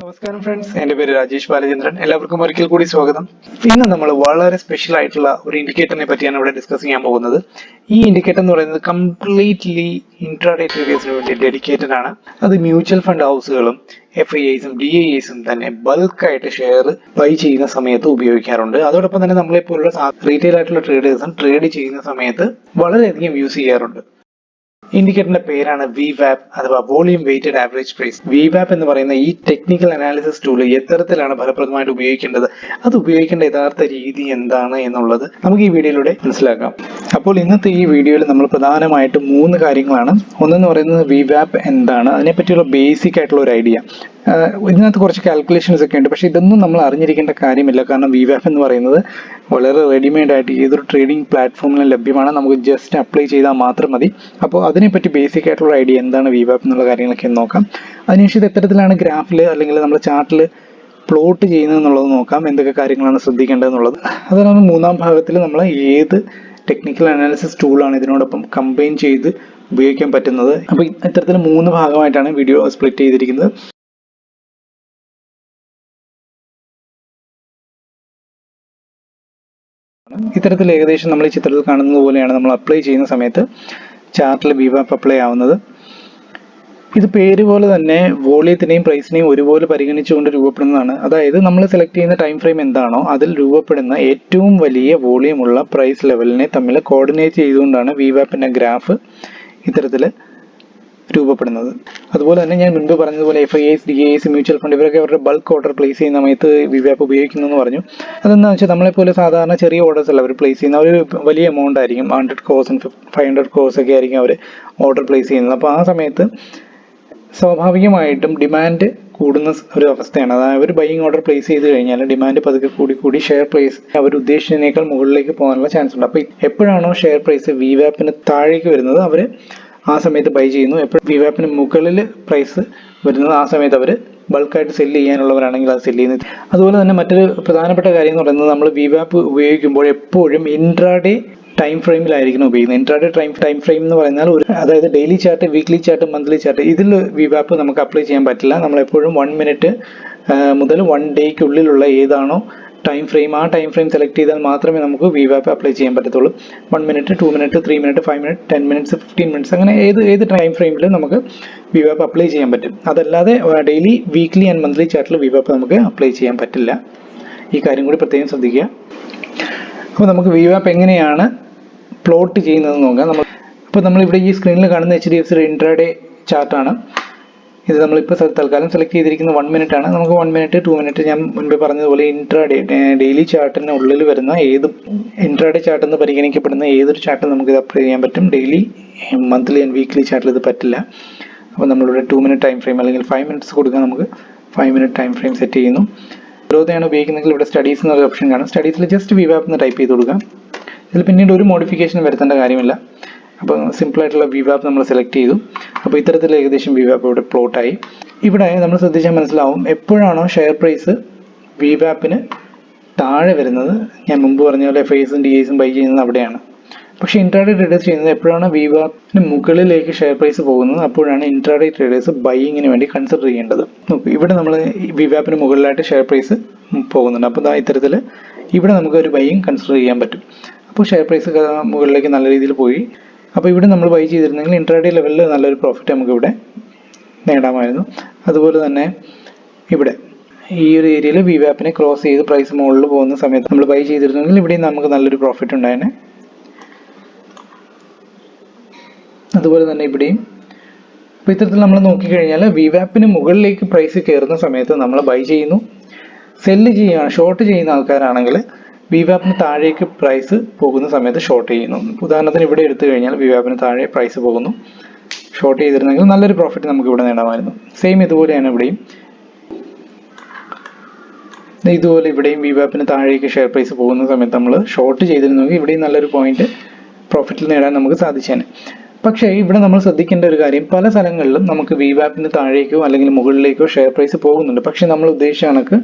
നമസ്കാരം ഫ്രണ്ട്സ്, എൻ്റെ പേര് രാജേഷ് ബാലചന്ദ്രൻ. എല്ലാവർക്കും ഒരിക്കൽ കൂടി സ്വാഗതം. ഇന്ന് നമ്മൾ വളരെ സ്പെഷ്യൽ ആയിട്ടുള്ള ഒരു ഇൻഡിക്കേറ്ററിനെ പറ്റിയാണ് ഇവിടെ ഡിസ്കസ് ചെയ്യാൻ പോകുന്നത്. ഈ ഇൻഡിക്കേറ്റർ എന്ന് പറയുന്നത് കംപ്ലീറ്റ്ലി ഇൻട്രാഡേ ട്രേഡേഴ്സിന് വേണ്ടി ഡെഡിക്കേറ്റഡ് ആണ്. അത് മ്യൂച്വൽ ഫണ്ട് ഹൗസുകളും FIIസും DIIസും തന്നെ ബൾക്കായിട്ട് ഷെയർ ബൈ ചെയ്യുന്ന സമയത്ത് ഉപയോഗിക്കാറുണ്ട്. അതോടൊപ്പം തന്നെ നമ്മളെപ്പോലുള്ള റീറ്റെയിൽ ആയിട്ടുള്ള ട്രേഡേഴ്സും ട്രേഡ് ചെയ്യുന്ന സമയത്ത് വളരെയധികം യൂസ് ചെയ്യാറുണ്ട്. ഇൻഡിക്കേറ്ററിന്റെ പേരാണ് VWAP അഥവാ volume weighted average price. VWAP എന്ന് പറയുന്ന ഈ ടെക്നിക്കൽ അനാലിസിസ് ടൂൾ എത്തരത്തിലാണ് ഫലപ്രദമായിട്ട് ഉപയോഗിക്കേണ്ടത്, അത് ഉപയോഗിക്കേണ്ട യഥാർത്ഥ രീതി എന്താണ് എന്നുള്ളത് നമുക്ക് ഈ വീഡിയോയിലൂടെ മനസ്സിലാക്കാം. അപ്പോൾ ഇന്നത്തെ ഈ വീഡിയോയിൽ നമ്മൾ പ്രധാനമായിട്ടും 3 കാര്യങ്ങളാണ്. ഒന്നെന്ന് പറയുന്നത് VWAP എന്താണ്, അതിനെപ്പറ്റിയുള്ള ബേസിക് ആയിട്ടുള്ള ഒരു ഐഡിയ. ഇതിനകത്ത് കുറച്ച് കാൽക്കുലേഷൻസ് ഒക്കെ ഉണ്ട്, പക്ഷെ ഇതൊന്നും നമ്മൾ അറിഞ്ഞിരിക്കേണ്ട കാര്യമില്ല. കാരണം VWAP എന്ന് പറയുന്നത് വളരെ റെഡിമെയ്ഡ് ആയിട്ട് ഏതൊരു ട്രേഡിംഗ് പ്ലാറ്റ്ഫോമിലും ലഭ്യമാണ്. നമുക്ക് ജസ്റ്റ് അപ്ലൈ ചെയ്താൽ മാത്രം മതി. അപ്പോൾ അതിനെപ്പറ്റി ബേസിക് ആയിട്ടുള്ള ഐഡിയ എന്താണ് VWAP എന്നുള്ള കാര്യങ്ങളൊക്കെ നോക്കാം. അതിനുശേഷം ഇത് എത്തരത്തിലാണ് ഗ്രാഫിൽ അല്ലെങ്കിൽ നമ്മുടെ ചാർട്ടിൽ പ്ലോട്ട് ചെയ്യുന്നത് എന്നുള്ളത് നോക്കാം. എന്തൊക്കെ കാര്യങ്ങളാണ് ശ്രദ്ധിക്കേണ്ടതെന്നുള്ളത്. അതാണ് 3-ാം ഭാഗത്തിൽ നമ്മൾ ഏത് ടെക്നിക്കൽ അനാലിസിസ് ടൂളാണ് ഇതിനോടൊപ്പം കമ്പൈൻ ചെയ്ത് ഉപയോഗിക്കാൻ പറ്റുന്നത്. അപ്പോൾ ഇത്തരത്തിൽ 3 ഭാഗമായിട്ടാണ് വീഡിയോ സ്പ്ലിറ്റ് ചെയ്തിരിക്കുന്നത്. ഇത്തരത്തിൽ ഏകദേശം നമ്മൾ ഈ ചിത്രത്തിൽ കാണുന്നത് പോലെയാണ് നമ്മൾ അപ്ലൈ ചെയ്യുന്ന സമയത്ത് ചാർട്ടിൽ VWAP അപ്ലൈ ആവുന്നത്. ഇത് പേര് പോലെ തന്നെ വോളിയത്തിനെയും പ്രൈസിനെയും ഒരുപോലെ പരിഗണിച്ചുകൊണ്ട് രൂപപ്പെടുന്നതാണ്. അതായത് നമ്മൾ സെലക്ട് ചെയ്യുന്ന ടൈം ഫ്രെയിം എന്താണോ അതിൽ രൂപപ്പെടുന്ന ഏറ്റവും വലിയ വോളിയമുള്ള പ്രൈസ് ലെവലിനെ തമ്മിൽ കോർഡിനേറ്റ് ചെയ്തുകൊണ്ടാണ് VWAPന്റെ ഗ്രാഫ് ഇത്തരത്തിൽ രൂപപ്പെടുന്നത്. അതുപോലെ തന്നെ ഞാൻ മുൻപ് പറഞ്ഞതുപോലെ FIIs, DIIs, മ്യൂച്വൽ ഫണ്ട് ഇവരൊക്കെ അവരുടെ ബൾക്ക് ഓർഡർ പ്ലേസ് ചെയ്യുന്ന സമയത്ത് VWAP ഉപയോഗിക്കുന്നു എന്ന് പറഞ്ഞു. അതെന്താണെന്ന് വെച്ചാൽ നമ്മളെപ്പോലെ സാധാരണ ചെറിയ ഓർഡേഴ്സ് അല്ല അവർ പ്ലേസ് ചെയ്യുന്ന, ഒരു വലിയ എമൗണ്ട് ആയിരിക്കും. 100 crores and 500 crores ഒക്കെ ആയിരിക്കും അവർ ഓർഡർ പ്ലേസ് ചെയ്യുന്നത്. അപ്പോൾ ആ സമയത്ത് സ്വാഭാവികമായിട്ടും ഡിമാൻഡ് കൂടുന്ന ഒരു അവസ്ഥയാണ്. അതായത് ഒരു ബൈയിങ് ഓർഡർ പ്ലേസ് ചെയ്ത് കഴിഞ്ഞാൽ ഡിമാൻഡ് പതുക്കെ കൂടി ഷെയർ പ്രൈസ് അവർ ഉദ്ദേശിച്ചതിനേക്കാൾ മുകളിലേക്ക് പോകാനുള്ള ചാൻസ് ഉണ്ട്. അപ്പോൾ എപ്പോഴാണോ ഷെയർ പ്രൈസ് VWAPന് താഴേക്ക് വരുന്നത് അവർ ആ സമയത്ത് ബൈ ചെയ്യുന്നു. എപ്പോഴും VWAPന് മുകളിൽ പ്രൈസ് വരുന്നത് ആ സമയത്ത് അവർ ബൾക്കായിട്ട് സെല്ല് ചെയ്യാനുള്ളവരാണെങ്കിൽ അത് സെല്ല് ചെയ്യുന്നത്. അതുപോലെ തന്നെ മറ്റൊരു പ്രധാനപ്പെട്ട കാര്യം എന്ന് പറയുന്നത് നമ്മൾ VWAP ഉപയോഗിക്കുമ്പോൾ എപ്പോഴും ഇൻട്രാഡേ ടൈം ഫ്രെയിമിലായിരിക്കണം ഉപയോഗിക്കുന്നത്. ഇൻട്രാഡേ ടൈം ഫ്രെയിം എന്ന് പറഞ്ഞാൽ അതായത് daily chart, weekly chart, monthly chart ഇതിൽ VWAP നമുക്ക് അപ്ലൈ ചെയ്യാൻ പറ്റില്ല. നമ്മളെപ്പോഴും 1 മിനിറ്റ് മുതൽ 1 ഡേയ്ക്കുള്ളിലുള്ള ഏതാണോ ടൈം ഫ്രെയിം ആ ടൈം ഫ്രെയിം സെലക്ട് ചെയ്താൽ മാത്രമേ നമുക്ക് VWAP അപ്ലൈ ചെയ്യാൻ പറ്റത്തുള്ളൂ. 1 minute, 2 minute, 3 minute, 5 minute, 10 minutes, 15 minutes അങ്ങനെ ഏത് ടൈം ഫ്രെയിമിൽ നമുക്ക് VWAP അപ്ലൈ ചെയ്യാൻ പറ്റും. അതല്ലാതെ ഡെയിലി, വീക്ക്ലി ആൻഡ് മന്ത്ലി ചാർട്ടിൽ VWAP നമുക്ക് അപ്ലൈ ചെയ്യാൻ പറ്റില്ല. ഈ കാര്യം കൂടി പ്രത്യേകം ശ്രദ്ധിക്കുക. അപ്പോൾ നമുക്ക് VWAP എങ്ങനെയാണ് പ്ലോട്ട് ചെയ്യുന്നത് നോക്കാം. അപ്പോൾ നമ്മളിവിടെ ഈ സ്ക്രീനിൽ കാണുന്ന HDFC ഇൻട്രാഡേ ചാർട്ടാണ്. ഇത് നമ്മളിപ്പോൾ തൽക്കാലം സെലക്ട് ചെയ്തിരിക്കുന്ന 1 മിനിറ്റ് ആണ്. നമുക്ക് 1 മിനിറ്റ്, 2 മിനിറ്റ്, ഞാൻ മുൻപ് പറഞ്ഞതുപോലെ ഇൻട്രാഡേ ഡെയിലി ചാർട്ടിന് ഉള്ളിൽ വരുന്ന ഇൻട്രാഡേ ചാർട്ട് എന്ന് പരിഗണിക്കപ്പെടുന്ന ഏതൊരു ചാർട്ടും നമുക്ക് ഇത് അപ്ലൈ ചെയ്യാൻ പറ്റും. ഡെയിലി, മന്ത്ലി ആൻഡ് വീക്ക്ലി ചാർട്ടിൽ ഇത് പറ്റില്ല. അപ്പോൾ നമ്മളിവിടെ 2 മിനിറ്റ് ടൈം ഫ്രെയിം അല്ലെങ്കിൽ 5 മിനിറ്റ്സ് കൊടുക്കാൻ നമുക്ക് 5 മിനിറ്റ് ടൈം ഫ്രെയിം സെറ്റ് ചെയ്യുന്നു. Zerodha ഉപയോഗിക്കുന്നതെങ്കിൽ ഇവിടെ സ്റ്റഡീസ് എന്നൊരു ഓപ്ഷൻ കാണാം. സ്റ്റഡീസിൽ ജസ്റ്റ് VWAP എന്ന് ടൈപ്പ് ചെയ്ത് കൊടുക്കാം. ഇതിൽ പിന്നീട് ഒരു മോഡിഫിക്കേഷൻ വരുത്തേണ്ട കാര്യമില്ല. അപ്പോൾ സിമ്പിളായിട്ടുള്ള VWAP നമ്മൾ സെലക്ട് ചെയ്തു. അപ്പോൾ ഇത്തരത്തിൽ ഏകദേശം VWAP ഇവിടെ പ്ലോട്ടായി. ഇവിടെ നമ്മൾ ശ്രദ്ധിച്ചാൽ മനസ്സിലാവും എപ്പോഴാണോ ഷെയർ പ്രൈസ് VWAPന് താഴെ വരുന്നത്, ഞാൻ മുമ്പ് പറഞ്ഞ പോലെ FIIസും DIIസും ബൈ ചെയ്യുന്നത് അവിടെയാണ്. പക്ഷേ ഇൻട്രാഡേ ട്രേഡേഴ്സ് ചെയ്യുന്നത് എപ്പോഴാണ് VWAPന് മുകളിലേക്ക് ഷെയർ പ്രൈസ് പോകുന്നത് അപ്പോഴാണ് ഇൻട്രാഡേ ട്രേഡേഴ്സ് ബൈയിങ്ങിന് വേണ്ടി കൺസിഡർ ചെയ്യേണ്ടത്. നോക്കൂ, ഇവിടെ നമ്മൾ VWAPന് മുകളിലായിട്ട് ഷെയർ പ്രൈസ് പോകുന്നുണ്ട്. അപ്പോൾ ഇത്തരത്തിൽ ഇവിടെ നമുക്ക് ഒരു ബൈയിങ് കൺസിഡർ ചെയ്യാൻ പറ്റും. അപ്പോൾ ഷെയർ പ്രൈസ് മുകളിലേക്ക് നല്ല രീതിയിൽ പോയി. അപ്പോൾ ഇവിടെ നമ്മൾ ബൈ ചെയ്തിരുന്നെങ്കിൽ ഇൻട്രാഡേ ലെവലിൽ നല്ലൊരു പ്രോഫിറ്റ് നമുക്കിവിടെ നേടാമായിരുന്നു. അതുപോലെ തന്നെ ഇവിടെ ഈ ഒരു ഏരിയയിൽ VWAPനെ ക്രോസ് ചെയ്ത് പ്രൈസ് മുകളിൽ പോകുന്ന സമയത്ത് നമ്മൾ ബൈ ചെയ്തിരുന്നെങ്കിൽ ഇവിടെയും നമുക്ക് നല്ലൊരു പ്രോഫിറ്റ് ഉണ്ടായേനെ. അതുപോലെ തന്നെ ഇവിടെയും. അപ്പോൾ ഇത്തരത്തിൽ നമ്മൾ നോക്കിക്കഴിഞ്ഞാൽ VWAPന് മുകളിലേക്ക് പ്രൈസ് കയറുന്ന സമയത്ത് നമ്മൾ ബൈ ചെയ്യുന്നു. സെല്ല് ചെയ്യുകയാണ്, ഷോർട്ട് ചെയ്യുന്ന ആൾക്കാരാണെങ്കിൽ VWAPന് താഴേക്ക് പ്രൈസ് പോകുന്ന സമയത്ത് ഷോർട്ട് ചെയ്യുന്നു. ഉദാഹരണത്തിന് ഇവിടെ എടുത്തു കഴിഞ്ഞാൽ VWAPന് താഴെ പ്രൈസ് പോകുന്നു. ഷോർട്ട് ചെയ്തിരുന്നെങ്കിൽ നല്ലൊരു പ്രോഫിറ്റ് നമുക്ക് ഇവിടെ നേടാമായിരുന്നു. സെയിം ഇതുപോലെയാണ് ഇവിടെയും. ഇതുപോലെ ഇവിടെയും VWAPന് താഴേക്ക് ഷെയർ പ്രൈസ് പോകുന്ന സമയത്ത് നമ്മൾ ഷോർട്ട് ചെയ്തിരുന്നെങ്കിൽ ഇവിടെയും നല്ലൊരു പോയിന്റ് പ്രോഫിറ്റിൽ നേടാൻ നമുക്ക് സാധിച്ചേനെ. പക്ഷേ ഇവിടെ നമ്മൾ ശ്രദ്ധിക്കേണ്ട ഒരു കാര്യം, പല സ്ഥലങ്ങളിലും നമുക്ക് VWAPന് താഴേക്കോ അല്ലെങ്കിൽ മുകളിലേക്കോ ഷെയർ പ്രൈസ് പോകുന്നുണ്ട്. പക്ഷേ നമ്മൾ ഉദ്ദേശിച്ച കണക്ക്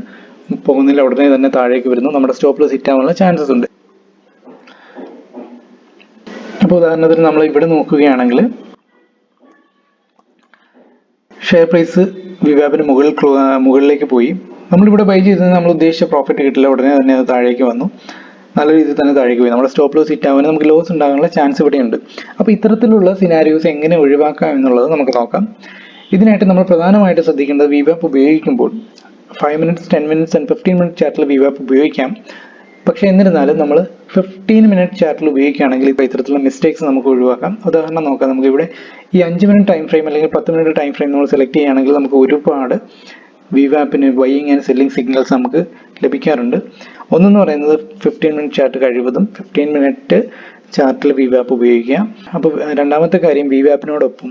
പോകുന്നില്ല, ഉടനെ തന്നെ താഴേക്ക് വരുന്നു. നമ്മുടെ സ്റ്റോപ്പ് ലോസ് ഹിറ്റ് ആവാനുള്ള ചാൻസസ് ഉണ്ട്. അപ്പോൾ ഉദാഹരണത്തിന് നമ്മൾ ഇവിടെ നോക്കുകയാണെങ്കിൽ ഷെയർ പ്രൈസ് VWAPന് മുകളിലേക്ക് പോയി. നമ്മളിവിടെ ബൈ ചെയ്തത് നമ്മൾ ഉദ്ദേശിച്ച പ്രോഫിറ്റ് കിട്ടില്ല, ഉടനെ തന്നെ അത് താഴേക്ക് വന്നു, നല്ല രീതിയിൽ തന്നെ താഴേക്ക് പോയി. നമ്മുടെ സ്റ്റോപ്പ് ലോസ് ഹിറ്റ് ആവാനും നമുക്ക് ലോസ് ഉണ്ടാകാനുള്ള ചാൻസ് ഇവിടെയുണ്ട്. അപ്പോൾ ഇത്തരത്തിലുള്ള സിനാരിയോസ് എങ്ങനെ ഒഴിവാക്കാം എന്നുള്ളത് നമുക്ക് നോക്കാം. ഇതിനായിട്ട് നമ്മൾ പ്രധാനമായിട്ട് ശ്രദ്ധിക്കേണ്ടത് VWAP ഉപയോഗിക്കുമ്പോൾ 5 minutes, 10 minutes and 15 minute ചാർട്ടിൽ VWAP ഉപയോഗിക്കാം. പക്ഷേ എന്നിരുന്നാലും നമ്മൾ 15 minute ചാർട്ടിൽ ഉപയോഗിക്കുകയാണെങ്കിൽ ഇപ്പോൾ ഇത്തരത്തിലുള്ള മിസ്റ്റേക്സ് നമുക്ക് ഒഴിവാക്കാം. ഉദാഹരണം നോക്കാം. നമുക്കിവിടെ ഈ 5 minute ടൈം ഫ്രെയിം അല്ലെങ്കിൽ 10 minute ടൈം ഫ്രെയിം നമ്മൾ സെലക്ട് ചെയ്യുകയാണെങ്കിൽ നമുക്ക് ഒരുപാട് VWAPന് ബൈയിങ് ആൻഡ് സെല്ലിംഗ് സിഗ്നൽസ് നമുക്ക് ലഭിക്കാറുണ്ട്. ഒന്നെന്ന് പറയുന്നത് 15 minute ചാർട്ട് കഴിവതും 15 minute ചാർട്ടിൽ VWAP ഉപയോഗിക്കുക. അപ്പോൾ രണ്ടാമത്തെ കാര്യം VWAPനോടൊപ്പം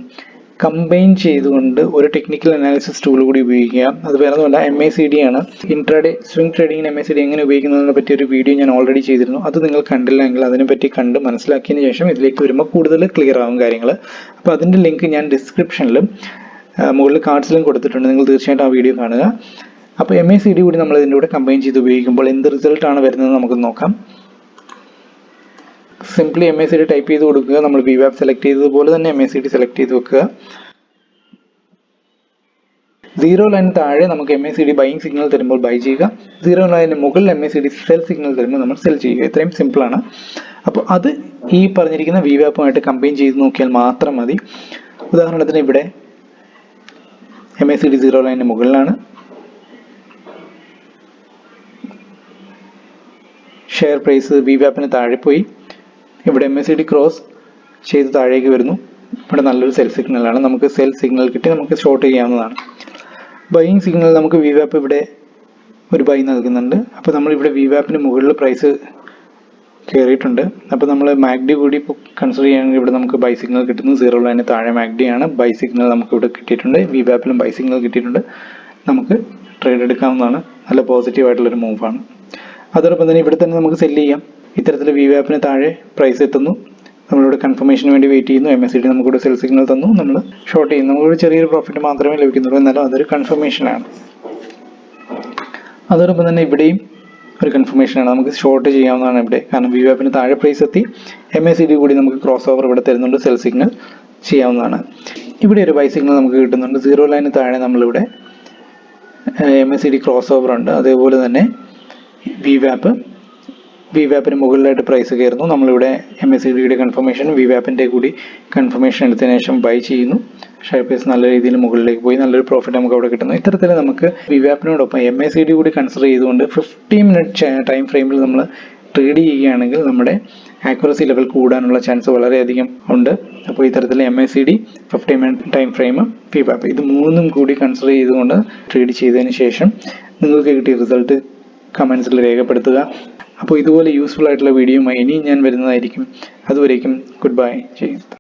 കമ്പൈൻ ചെയ്തുകൊണ്ട് ഒരു ടെക്നിക്കൽ അനാലിസിസ് ടൂൾ കൂടി ഉപയോഗിക്കുക. അത് വേറെ ഒന്നുമല്ല, MACD ആണ്. ഇൻട്രാഡേ സ്വിംഗ് ട്രേഡിങ്ങിന് MACD എങ്ങനെ ഉപയോഗിക്കുന്നതിനെ പറ്റി ഒരു വീഡിയോ ഞാൻ ഓൾറെഡി ചെയ്തിരുന്നു. അത് നിങ്ങൾ കണ്ടില്ല എങ്കിൽ അതിനെപ്പറ്റി കണ്ട് മനസ്സിലാക്കിയതിന് ശേഷം ഇതിലേക്ക് വരുമ്പോൾ കൂടുതൽ ക്ലിയർ ആവും കാര്യങ്ങൾ. അപ്പോൾ അതിൻ്റെ ലിങ്ക് ഞാൻ ഡിസ്ക്രിപ്ഷനിലും മുകളിൽ കാർഡ്സിലും കൊടുത്തിട്ടുണ്ട്. നിങ്ങൾ തീർച്ചയായിട്ടും ആ വീഡിയോ കാണുക. അപ്പോൾ MACD കൂടി നമ്മൾ ഇതിൻ്റെ കൂടെ കമ്പൈൻ ചെയ്ത് ഉപയോഗിക്കുമ്പോൾ എന്ത് റിസൾട്ടാണ് വരുന്നത് നമുക്ക് നോക്കാം. സിംപ്ലി MACD ടൈപ്പ് ചെയ്ത് കൊടുക്കുക. നമ്മൾ VWAP സെലക്ട് ചെയ്തതുപോലെ തന്നെ MACD സെലക്ട് ചെയ്ത് വെക്കുക. 0 ലൈൻ താഴെ നമുക്ക് MACD ബൈയിങ് സിഗ്നൽ തരുമ്പോൾ ബൈ ചെയ്യുക. 0 ലൈനിന് മുകളിൽ MACD സെൽ സിഗ്നൽ തരുമ്പോൾ നമ്മൾ സെൽ ചെയ്യുക. ഇത്രയും സിമ്പിളാണ്. അപ്പോൾ അത് ഈ പറഞ്ഞിരിക്കുന്ന VWAPുമായിട്ട് കമ്പൈൻ ചെയ്ത് നോക്കിയാൽ മാത്രം മതി. ഉദാഹരണത്തിന് ഇവിടെ MACD 0 ലൈനിന് മുകളിലാണ്, ഷെയർ പ്രൈസ് VWAPന് താഴെ പോയി, ഇവിടെ MACD ക്രോസ് ചെയ്ത് താഴേക്ക് വരുന്നു. ഇവിടെ നല്ലൊരു സെൽ സിഗ്നലാണ്. നമുക്ക് സെൽ സിഗ്നൽ കിട്ടി നമുക്ക് ഷോർട്ട് ചെയ്യാവുന്നതാണ്. ബൈയിങ് സിഗ്നൽ നമുക്ക് VWAP ഇവിടെ ഒരു ബൈ നൽകുന്നുണ്ട്. അപ്പോൾ നമ്മളിവിടെ VWAPന് മുകളിൽ പ്രൈസ് കയറിയിട്ടുണ്ട്. അപ്പോൾ നമ്മൾ MACD കൂടി ഇപ്പോൾ കൺസിഡർ ചെയ്യുകയാണെങ്കിൽ ഇവിടെ നമുക്ക് ബൈ സിഗ്നൽ കിട്ടുന്നു. 0 ലൈന് താഴെ MACD ആണ്. ബൈ സിഗ്നൽ നമുക്ക് ഇവിടെ കിട്ടിയിട്ടുണ്ട്. VWAPലും ബൈ സിഗ്നൽ കിട്ടിയിട്ടുണ്ട്. നമുക്ക് ട്രേഡ് എടുക്കാവുന്നതാണ്. നല്ല പോസിറ്റീവായിട്ടുള്ളൊരു മൂവാണ്. അതോടൊപ്പം തന്നെ ഇവിടെ തന്നെ നമുക്ക് സെല്ല് ചെയ്യാം. ഇത്തരത്തിൽ VWAPന് താഴെ പ്രൈസ് എത്തുന്നു, നമ്മളിവിടെ കൺഫർമേഷന് വേണ്ടി വെയിറ്റ് ചെയ്യുന്നു. MACD നമുക്കിവിടെ സെൽ സിഗ്നൽ തന്നു, നമ്മൾ ഷോർട്ട് ചെയ്യുന്നു. നമുക്കൊരു ചെറിയൊരു പ്രോഫിറ്റ് മാത്രമേ ലഭിക്കുന്നുള്ളൂ, എന്നാലും അതൊരു കൺഫർമേഷനാണ്. അതോടൊപ്പം തന്നെ ഇവിടെയും ഒരു കൺഫർമേഷനാണ്. നമുക്ക് ഷോർട്ട് ചെയ്യാവുന്നതാണ് ഇവിടെ, കാരണം VWAPന് താഴെ പ്രൈസ് എത്തി. MACD കൂടി നമുക്ക് ക്രോസ് ഓവർ ഇവിടെ തരുന്നുണ്ട്, സെൽ സിഗ്നൽ ചെയ്യാവുന്നതാണ്. ഇവിടെ ഒരു ബൈ സിഗ്നൽ നമുക്ക് കിട്ടുന്നുണ്ട്. 0 ലൈന് താഴെ നമ്മളിവിടെ MACD ക്രോസ് ഓവർ ഉണ്ട്. അതേപോലെ തന്നെ VWAPന് മുകളിലായിട്ട് പ്രൈസ് കയറുന്നു. നമ്മളിവിടെ MACDയുടെ കൺഫർമേഷൻ VWAPൻ്റെ കൂടി കൺഫർമേഷൻ എടുത്തതിന് ശേഷം ബൈ ചെയ്യുന്നു. ഷെയർ പ്രൈസ് നല്ല രീതിയിൽ മുകളിലേക്ക് പോയി, നല്ലൊരു പ്രോഫിറ്റ് നമുക്ക് അവിടെ കിട്ടുന്നു. ഇത്തരത്തിൽ നമുക്ക് VWAPനോടൊപ്പം MACD കൂടി കൺസിഡർ ചെയ്തുകൊണ്ട് 15 മിനിറ്റ് ടൈം ഫ്രെയിമിൽ നമ്മൾ ട്രേഡ് ചെയ്യുകയാണെങ്കിൽ നമ്മുടെ ആക്യുറസി ലെവൽ കൂടാനുള്ള ചാൻസ് വളരെയധികം ഉണ്ട്. അപ്പോൾ ഇത്തരത്തിൽ MACD, 15 minute time frame, VWAP ഇത് മൂന്നും കൂടി കൺസിഡർ ചെയ്തുകൊണ്ട് ട്രേഡ് ചെയ്തതിന് ശേഷം നിങ്ങൾക്ക് കിട്ടിയ റിസൾട്ട് കമൻസിൽ രേഖപ്പെടുത്തുക. അപ്പോൾ ഇതുപോലെ യൂസ്ഫുൾ ആയിട്ടുള്ള വീഡിയോയുമായി ഇനിയും ഞാൻ വരുന്നതായിരിക്കും. അതുവരേക്കും ഗുഡ് ബൈ.